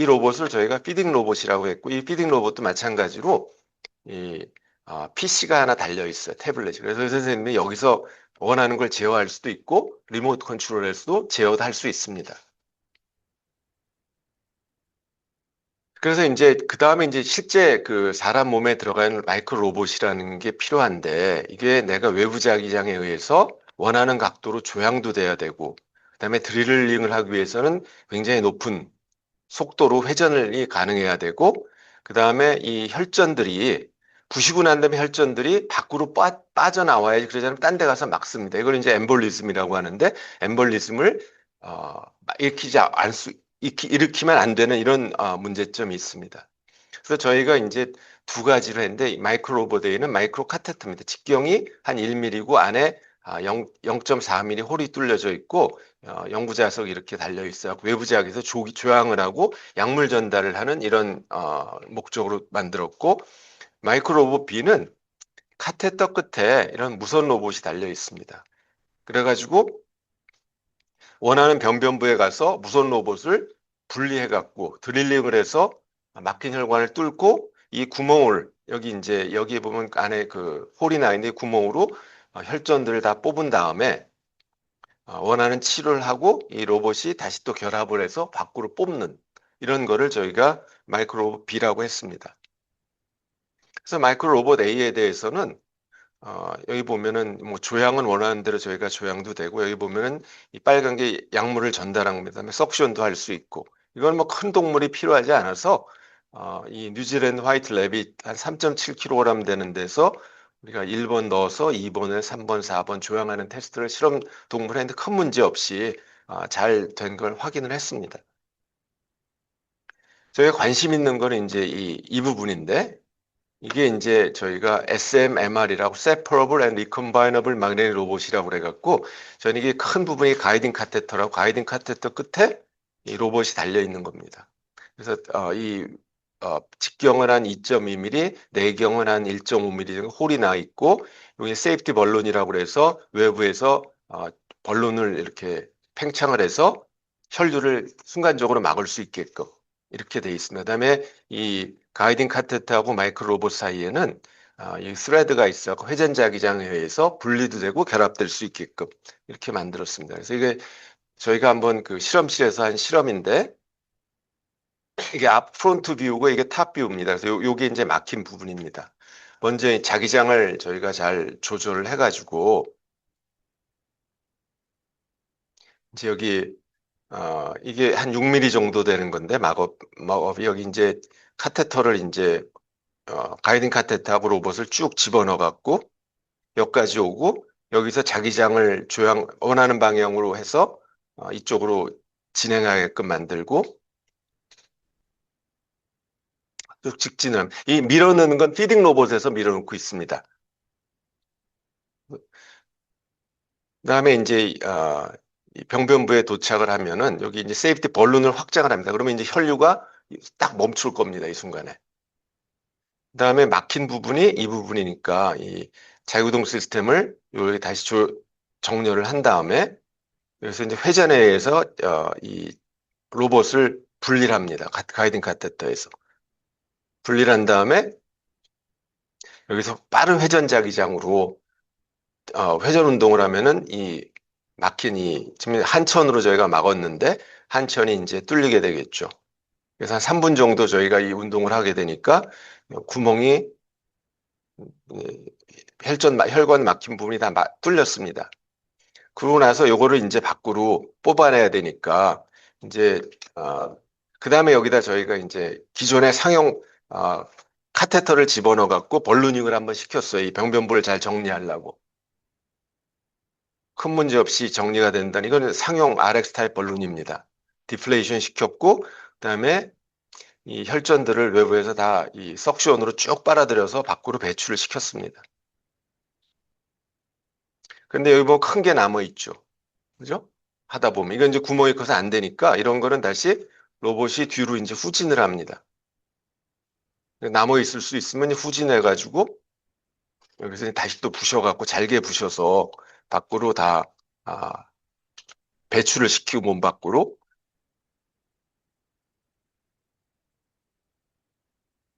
로봇을 저희가 피딩 로봇이라고 했고 이 피딩 로봇도 마찬가지로 이 PC가 하나 달려 있어요. 태블릿이. 그래서 선생님이 여기서 원하는 걸 제어할 수도 있고 리모트 컨트롤에서도 제어도 할 수 있습니다. 그래서 이제 그 다음에 이제 실제 그 사람 몸에 들어가는 마이크로 로봇이라는 게 필요한데 이게 내가 외부 자기장에 의해서 원하는 각도로 조향도 돼야 되고 그다음에 드릴링을 하기 위해서는 굉장히 높은 속도로 회전이 가능해야 되고 그다음에 이 혈전들이 부시고 난 다음에 혈전들이 밖으로 빠져나와야지 그러지 않으면 딴 데 가서 막습니다. 이걸 이제 엠볼리즘이라고 하는데 엠볼리즘을 일으키지 않을 수 일으키면 안 되는 이런 문제점이 있습니다. 그래서 저희가 이제 두 가지를 했는데 마이크로 로보데이는 마이크로 카테터입니다. 직경이 한 1mm고 안에 0.4mm 홀이 뚫려져 있고 연구 자석이 이렇게 달려 있어요. 외부 자석에서 조향을 하고 약물 전달을 하는 이런 목적으로 만들었고 마이크로 로봇 B는 카테터 끝에 이런 무선 로봇이 달려 있습니다. 그래가지고 원하는 병변부에 가서 무선 로봇을 분리해 갖고 드릴링을 해서 막힌 혈관을 뚫고 이 구멍을 여기 이제 여기에 보면 안에 그 홀이 나 있는데 구멍으로 혈전들을 다 뽑은 다음에 원하는 치료를 하고 이 로봇이 다시 또 결합을 해서 밖으로 뽑는 이런 거를 저희가 마이크로 로봇 B라고 했습니다. 그래서 마이크로 로봇 A에 대해서는 여기 보면은 뭐 조향은 원하는 대로 저희가 조향도 되고 여기 보면은 이 빨간 게 약물을 전달한 겁니다. 그다음에 석션도 할 수 있고 이건 뭐 큰 동물이 필요하지 않아서 이 뉴질랜드 화이트 래빗 한 3.7kg 되는 데서 우리가 1번 넣어서 2번에 3번, 4번 조향하는 테스트를 실험 동물에 했는데 큰 문제 없이 잘 된 걸 확인을 했습니다. 저희가 관심 있는 거는 이제 이 부분인데 이게 이제 저희가 SMMR이라고 Separable and Recombinable Magnetic Robot이라고 그래갖고 저는 이게 큰 부분이 가이딩 카테터라고 가이딩 카테터 끝에 이 로봇이 달려 있는 겁니다. 그래서 직경은 한 2.2mm, 내경은 한 1.5mm 정도 홀이 나 있고 여기 세이프티 벌룬이라고 그래서 외부에서 벌룬을 이렇게 팽창을 해서 혈류를 순간적으로 막을 수 있게끔 이렇게 돼 있습니다. 그다음에 이 가이딩 카테트하고 마이크로 로봇 사이에는 이 스레드가 있어 회전자기장에 의해서 분리도 되고 결합될 수 있게끔 이렇게 만들었습니다. 그래서 이게 저희가 한번 그 실험실에서 한 실험인데 이게 앞 프론트 뷰고 이게 탑 뷰입니다. 그래서 요게 이제 막힌 부분입니다. 먼저 이 자기장을 저희가 잘 조절을 해가지고 이제 여기 이게 한 6mm 정도 되는 건데 막업이 여기 이제 카테터를 이제 가이딩 카테터하고 로봇을 쭉 집어넣어 갖고 여기까지 오고 여기서 자기장을 원하는 방향으로 해서 이쪽으로 진행하게끔 만들고 쭉 직진을 이 밀어넣는 건 피딩 로봇에서 밀어넣고 있습니다. 그다음에 이제 이 병변부에 도착을 하면은 여기 이제 세이프티 벌룬을 확장을 합니다. 그러면 이제 혈류가 딱 멈출 겁니다. 이 순간에. 그다음에 막힌 부분이 이 부분이니까 이 자유동 시스템을 여기 다시 정렬을 한 다음에 그래서 이제 회전에 의해서 이 로봇을 분리를 합니다. 가이딩 카테터에서 분리를 한 다음에 여기서 빠른 회전 자기장으로 회전 운동을 하면은 이 막힌 지금 한 천으로 저희가 막았는데 한 천이 이제 뚫리게 되겠죠. 그래서 한 3분 정도 저희가 이 운동을 하게 되니까 구멍이 혈관 막힌 부분이 다 뚫렸습니다. 그러고 나서 요거를 이제 밖으로 뽑아내야 되니까 이제 그 다음에 여기다 저희가 이제 기존의 상용 카테터를 집어넣어 갖고 벌루닝을 한번 시켰어요. 이 병변부를 잘 정리하려고. 큰 문제 없이 정리가 된다는 이거는 상용 RX 타입 벌룬입니다. 디플레이션 시켰고 그다음에 이 혈전들을 외부에서 다 이 석션으로 쭉 빨아들여서 밖으로 배출을 시켰습니다. 근데 여기 뭐 큰 게 남아 있죠. 그죠? 하다 보면 이건 이제 구멍이 커서 안 되니까 이런 거는 다시 로봇이 뒤로 이제 후진을 합니다. 남아 있을 수 있으면 후진해 가지고 여기서 다시 또 부셔갖고 잘게 부셔서 밖으로 다 배출을 시키고 몸 밖으로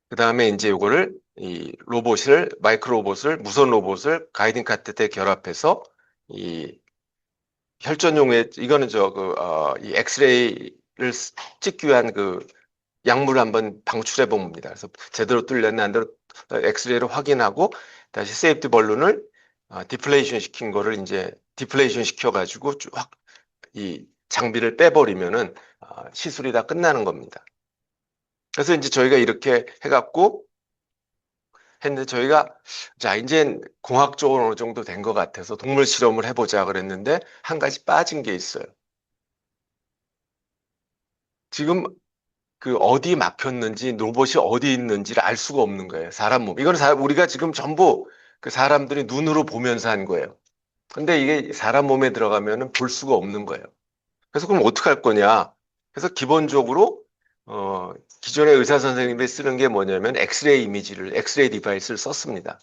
그 다음에 이제 요거를 이 마이크로 로봇을 무선 로봇을 가이딩 카테트에 결합해서 이 혈전용에 이거는 이 엑스레이를 찍기 위한 그 약물을 한번 방출해 봅니다. 그래서 제대로 뚫렸나 안 되나 엑스레이를 확인하고 다시 세이프티 벌룬을 디플레이션 시킨 거를 이제 디플레이션 시켜가지고 이 장비를 빼버리면은 시술이 다 끝나는 겁니다. 그래서 이제 저희가 이렇게 해갖고 했는데 저희가 자 이제 공학적으로 어느 정도 된 것 같아서 동물 실험을 해보자 그랬는데 한 가지 빠진 게 있어요. 지금 그 어디 막혔는지 로봇이 어디 있는지를 알 수가 없는 거예요. 사람 몸. 이거는 우리가 지금 전부 그 사람들이 눈으로 보면서 한 거예요. 근데 이게 사람 몸에 들어가면은 볼 수가 없는 거예요. 그래서 그럼 어떻게 할 거냐? 그래서 기본적으로 기존의 의사 선생님이 쓰는 게 뭐냐면 엑스레이 디바이스를 썼습니다.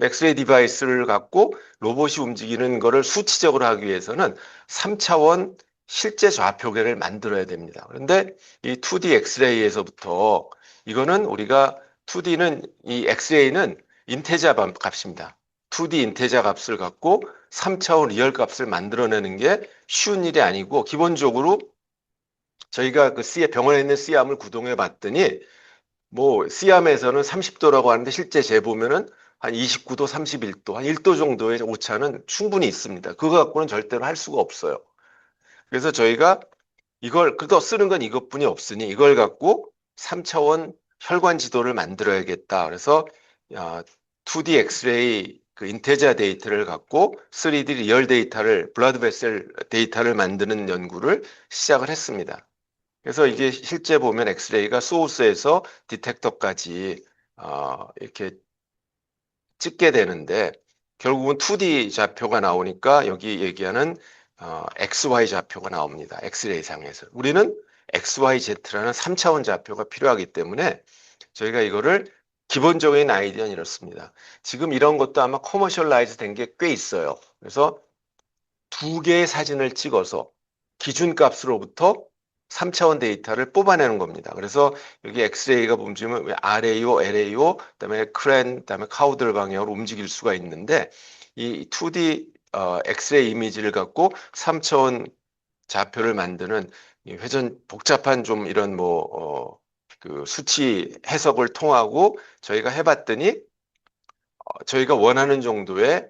엑스레이 디바이스를 갖고 로봇이 움직이는 거를 수치적으로 하기 위해서는 3차원 실제 좌표계를 만들어야 됩니다. 그런데 이 2D 엑스레이에서부터 이거는 우리가 2D는 이 엑스레이는 인테자 값입니다. 2D 인테자 값을 갖고 3차원 리얼 값을 만들어내는 게 쉬운 일이 아니고 기본적으로 저희가 그 병원에 있는 C암을 구동해 봤더니 뭐 C암에서는 30도라고 하는데 실제 재보면은 한 29도, 31도, 한 1도 정도의 오차는 충분히 있습니다. 그거 갖고는 절대로 할 수가 없어요. 그래서 저희가 이걸 그래도 쓰는 건 이것뿐이 없으니 이걸 갖고 3차원 혈관 지도를 만들어야겠다. 그래서 2D 엑스레이 그 인테자 데이터를 갖고 3D 리얼 데이터를 블러드 베셀 데이터를 만드는 연구를 시작을 했습니다. 그래서 이게 실제 보면 엑스레이가 소스에서 디텍터까지 이렇게 찍게 되는데 결국은 2D 좌표가 나오니까 여기 얘기하는 XY 좌표가 나옵니다. 엑스레이 상에서. 우리는 XYZ라는 3차원 좌표가 필요하기 때문에 저희가 이거를 기본적인 아이디어는 이렇습니다. 지금 이런 것도 아마 커머셜라이즈 된 게 꽤 있어요. 그래서 두 개의 사진을 찍어서 기준값으로부터 3차원 데이터를 뽑아내는 겁니다. 그래서 여기 엑스레이가 보시면 RAO, LAO, 그다음에 크랜, 그다음에 카우들 방향으로 움직일 수가 있는데 이 2D 엑스레이 이미지를 갖고 3차원 좌표를 만드는 이 회전 복잡한 좀 이런 그 수치 해석을 통하고 저희가 해봤더니 저희가 원하는 정도의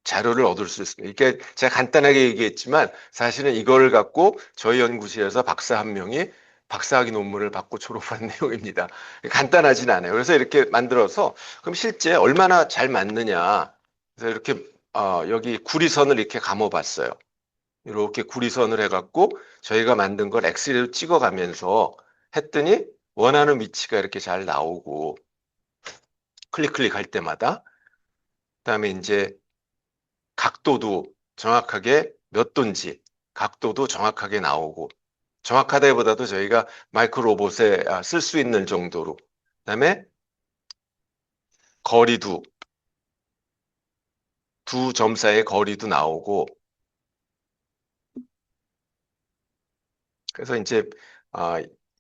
자료를 얻을 수 있습니다. 이게 제가 간단하게 얘기했지만 사실은 이걸 갖고 저희 연구실에서 박사 한 명이 박사학위 논문을 받고 졸업한 내용입니다. 간단하진 않아요. 그래서 이렇게 만들어서 그럼 실제 얼마나 잘 맞느냐. 그래서 이렇게 여기 구리선을 이렇게 감아봤어요. 이렇게 구리선을 해갖고 저희가 만든 걸 엑스레이로 찍어가면서 했더니 원하는 위치가 이렇게 잘 나오고 클릭할 때마다 그다음에 이제 각도도 정확하게 몇 도인지 각도도 정확하게 나오고 정확하다기보다도 저희가 마이크로 로봇에 쓸 수 있는 정도로 그다음에 거리도 두 점 사이의 거리도 나오고 그래서 이제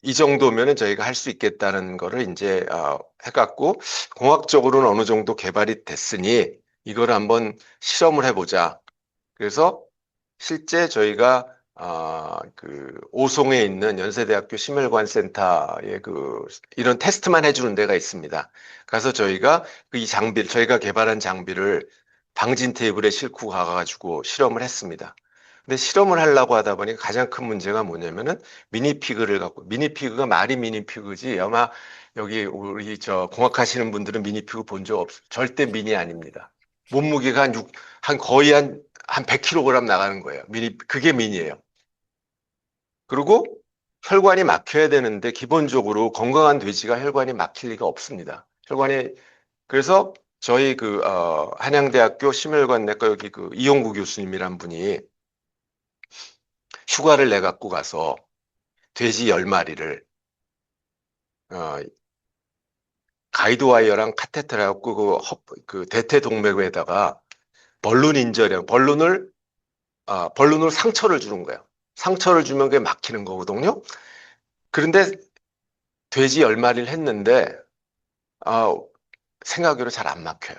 이 정도면은 저희가 할 수 있겠다는 거를 이제 해갖고 공학적으로는 어느 정도 개발이 됐으니 이걸 한번 실험을 해보자. 그래서 실제 저희가 그 오송에 있는 연세대학교 심혈관 센터에 그 이런 테스트만 해주는 데가 있습니다. 가서 저희가 이 장비를 저희가 개발한 장비를 방진 테이블에 싣고 가가지고 실험을 했습니다. 근데 실험을 하려고 하다 보니 가장 큰 문제가 뭐냐면은 미니피그를 갖고 미니피그가 말이 미니피그지 아마 여기 우리 저 공학하시는 분들은 미니피그 본 적 없어요. 절대 미니 아닙니다. 몸무게가 한 거의 한 100kg 나가는 거예요. 그게 미니예요. 그리고 혈관이 막혀야 되는데 기본적으로 건강한 돼지가 혈관이 막힐 리가 없습니다. 그래서 저희 그 한양대학교 심혈관내과 여기 그 이용구 교수님이란 분이 휴가를 내 갖고 가서 돼지 10마리를 가이드와이어랑 카테터를 갖고 그 대퇴동맥에다가 벌룬 인저령 벌룬으로 상처를 주는 거예요. 상처를 주면 그게 막히는 거거든요. 그런데 돼지 10마리를 했는데 생각외로 잘 안 막혀요.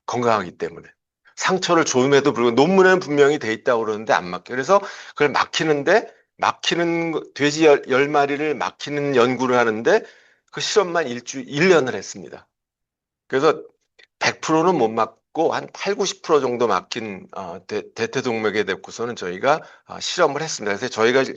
건강하기 때문에. 상처를 줌에도 불구하고 논문에는 분명히 돼 있다고 그러는데 안 막혀요. 그래서 그걸 돼지 10마리를 막히는 연구를 하는데 그 실험만 1년을 했습니다. 그래서 100%는 못 막고 한 8, 90% 정도 막힌 대퇴동맥에 대고서는 저희가 실험을 했습니다. 그래서 저희가 이제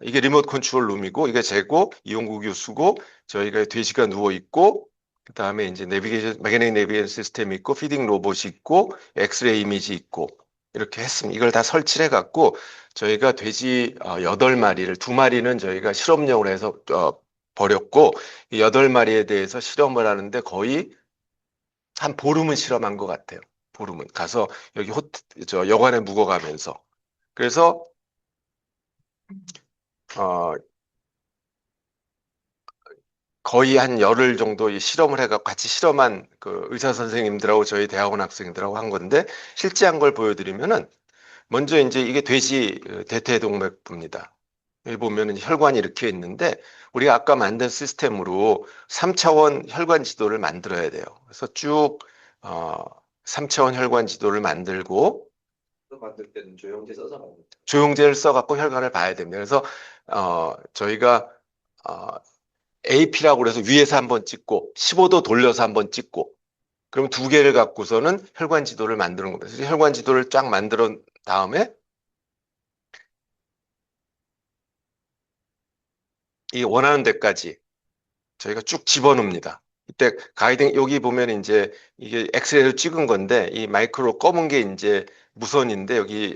이게 리모트 컨트롤 룸이고 이게 제고 이용구 교수고 저희가 돼지가 누워 있고 그다음에 이제 매그네틱 내비게이션 시스템이 있고 피딩 로봇이 있고 엑스레이 이미지 있고 이렇게 했습니다. 이걸 다 설치를 해갖고 저희가 돼지 8마리를 2마리는 저희가 실험용으로 해서 버렸고 이 8마리에 대해서 실험을 하는데 거의 한 보름은 실험한 것 같아요. 보름은 가서 여기 여관에 묵어가면서 그래서 어, 거의 한 열흘 정도 이 실험을 해갖고 같이 실험한 그 의사 선생님들하고 저희 대학원 학생들하고 한 건데 실제 한 걸 보여드리면은 먼저 이제 이게 돼지 대퇴동맥부입니다. 여기 보면은 혈관이 이렇게 있는데 우리가 아까 만든 시스템으로 3차원 혈관 지도를 만들어야 돼요. 그래서 쭉 3차원 혈관 지도를 만들고 만들 때는 조영제 써서 만듭니다. 조영제를 써갖고 혈관을 봐야 됩니다. 그래서 저희가 AP라고 그래서 위에서 한번 찍고 15도 돌려서 한번 찍고 그럼 두 개를 갖고서는 혈관 지도를 만드는 겁니다. 그래서 혈관 지도를 쫙 만들어 다음에 이 원하는 데까지 저희가 쭉 집어넣습니다. 이때 가이딩 여기 보면 이제 이게 엑스레이로 찍은 건데 이 마이크로 검은 게 이제 무선인데 여기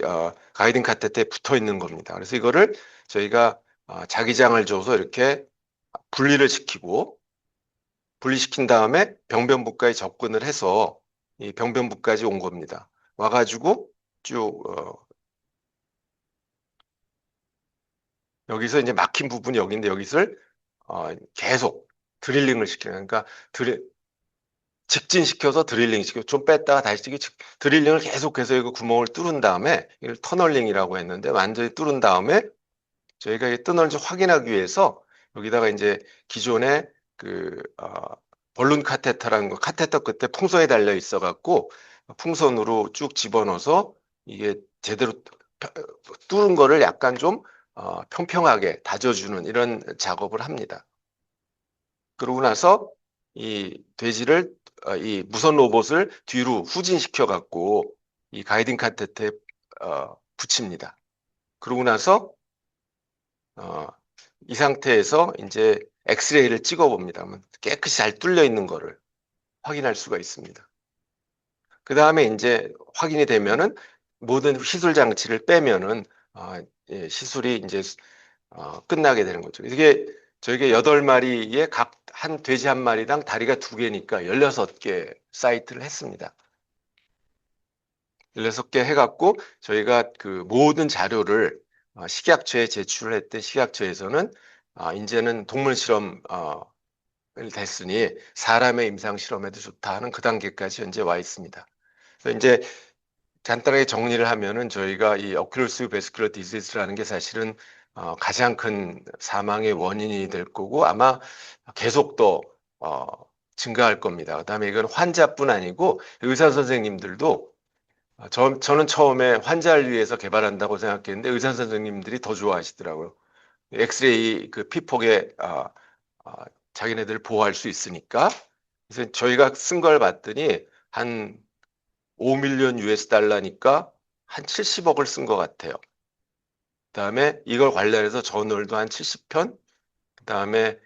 가이딩 카테트에 붙어 있는 겁니다. 그래서 이거를 저희가 자기장을 줘서 이렇게 분리를 시키고 분리시킨 다음에 병변부까지 접근을 해서 이 병변부까지 온 겁니다. 와가지고 쭉 여기서 이제 막힌 부분이 여기인데 여기를 계속 드릴링을 시키는 그러니까 직진시켜서 드릴링 시키고 좀 뺐다가 다시 드릴링을 계속해서 이거 구멍을 뚫은 다음에 이걸 터널링이라고 했는데 완전히 뚫은 다음에 저희가 이 뚫는지 확인하기 위해서 여기다가 이제 기존에 볼룬 카테터라는 거 카테터 끝에 풍선이 달려 있어 갖고 풍선으로 쭉 집어넣어서 이게 제대로 뚫은 거를 약간 좀 평평하게 다져주는 이런 작업을 합니다. 그러고 나서 이 돼지를 이 무선 로봇을 뒤로 후진시켜 갖고 이 가이딩 카테트에 붙입니다. 그러고 나서 이 상태에서 이제 엑스레이를 찍어 봅니다. 깨끗이 잘 뚫려 있는 거를 확인할 수가 있습니다. 그 다음에 이제 확인이 되면은 모든 시술 장치를 빼면은 예, 시술이 이제 끝나게 되는 거죠. 이게 저에게 8마리에 각 한 돼지 한 마리당 다리가 2개니까 16개 사이트를 했습니다. 16개 해갖고 저희가 그 모든 자료를 식약처에 제출을 했던 식약처에서는 이제는 동물 실험 됐으니 사람의 임상 실험에도 좋다 하는 그 단계까지 현재 와 있습니다. 그래서 이제 간단하게 정리를 하면은 저희가 이 오큘러스 베스큘러 디지즈라는 게 사실은 가장 큰 사망의 원인이 될 거고 아마 계속 더 증가할 겁니다. 그다음에 이건 환자뿐 아니고 의사 선생님들도 저는 처음에 환자를 위해서 개발한다고 생각했는데 의사 선생님들이 더 좋아하시더라고요. 엑스레이 그 피폭에 자기네들 보호할 수 있으니까. 그래서 저희가 쓴 걸 봤더니 한 5밀리언 US 달러니까 한 70억을 쓴 것 같아요. 그다음에 이걸 관련해서 저널도 한 70편, 그다음에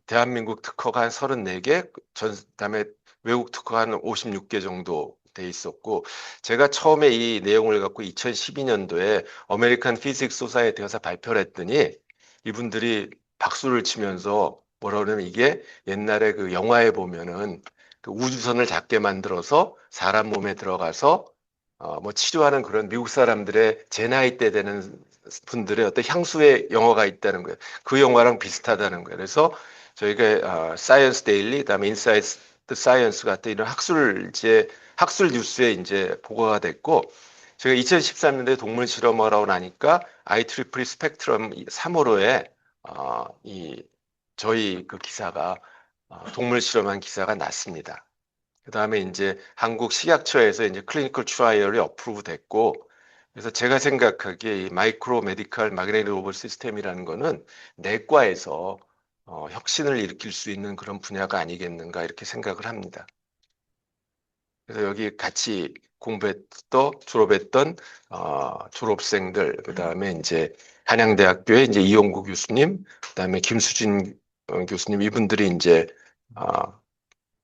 대한민국 특허가 한 34개, 그다음에 외국 특허가 한 56개 정도 돼 있었고 제가 처음에 이 내용을 갖고 2012년도에 아메리칸 피직스 소사이어티에서 발표를 했더니 이분들이 박수를 치면서 뭐라 그러냐면 이게 옛날에 그 영화에 보면은 그 우주선을 작게 만들어서 사람 몸에 들어가서 뭐 치료하는 그런 미국 사람들의 제 나이 때 되는 분들의 어떤 향수의 영화가 있다는 거예요. 그 영화랑 비슷하다는 거예요. 그래서 저희가 사이언스 데일리, 그다음에 인사이트 사이언스 같은 이런 학술 뉴스에 이제 보고가 됐고 제가 2013년도에 동물 실험을 하고 나니까 IEEE 스펙트럼 3호로에 이 저희 그 기사가 동물 실험한 기사가 났습니다. 그 다음에 이제 한국 식약처에서 이제 클리니컬 트라이얼이 어프로브 됐고, 그래서 제가 생각하기에 이 마이크로 메디컬 마그네틱 로봇 시스템이라는 거는 내과에서 혁신을 일으킬 수 있는 그런 분야가 아니겠는가 이렇게 생각을 합니다. 그래서 여기 같이 공부했던 졸업했던 졸업생들, 그 다음에 이제 한양대학교의 이제 이용구 교수님, 그 다음에 김수진 교수님 이분들이 이제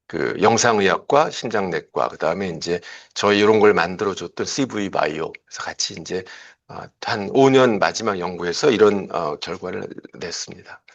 그 영상의학과, 신장내과, 그 다음에 이제 저희 이런 걸 만들어줬던 CV 바이오, 그래서 같이 이제 한 5년 마지막 연구에서 이런 결과를 냈습니다.